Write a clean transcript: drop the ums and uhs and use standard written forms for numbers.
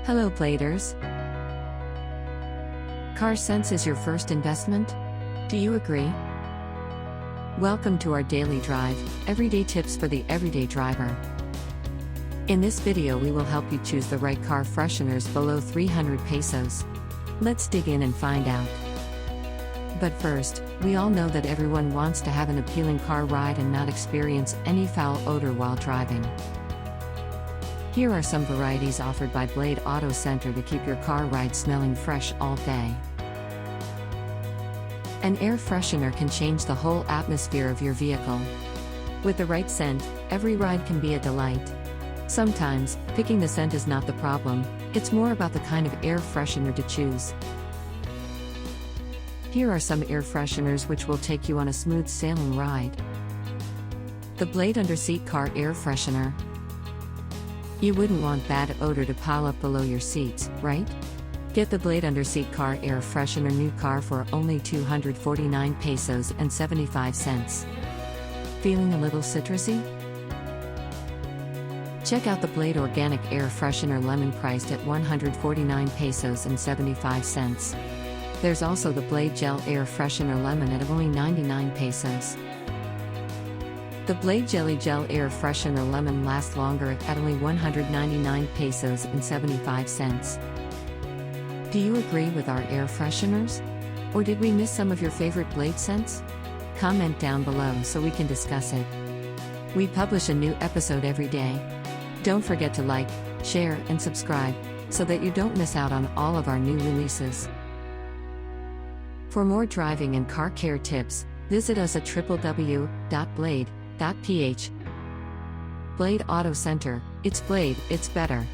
Hello Bladers. Car sense is your first investment? Do you agree? Welcome to our daily drive, everyday tips for the everyday driver. In this video we will help you choose the right car fresheners below 300 pesos. Let's dig in and find out. But first, we all know that everyone wants to have an appealing car ride and not experience any foul odor while driving. Here are some varieties offered by Blade Auto Center to keep your car ride smelling fresh all day. An air freshener can change the whole atmosphere of your vehicle. With the right scent, every ride can be a delight. Sometimes, picking the scent is not the problem, it's more about the kind of air freshener to choose. Here are some air fresheners which will take you on a smooth sailing ride. The Blade Underseat Car Air Freshener. You wouldn't want bad odor to pile up below your seats, right? Get the Blade Underseat Car Air Freshener new car for only 249 pesos and 75 cents. Feeling a little citrusy? Check out the Blade Organic Air Freshener Lemon priced at 149 pesos and 75 cents. There's also the Blade Gel Air Freshener Lemon at only 99 pesos. The Blade Jelly Gel Air Freshener Lemon lasts longer at only 199 pesos and 75 cents. Do you agree with our air fresheners? Or did we miss some of your favorite Blade scents? Comment down below so we can discuss it. We publish a new episode every day. Don't forget to like, share, and subscribe, so that you don't miss out on all of our new releases. For more driving and car care tips, visit us at www.blade.ph. Blade Auto Center, it's Blade, it's better.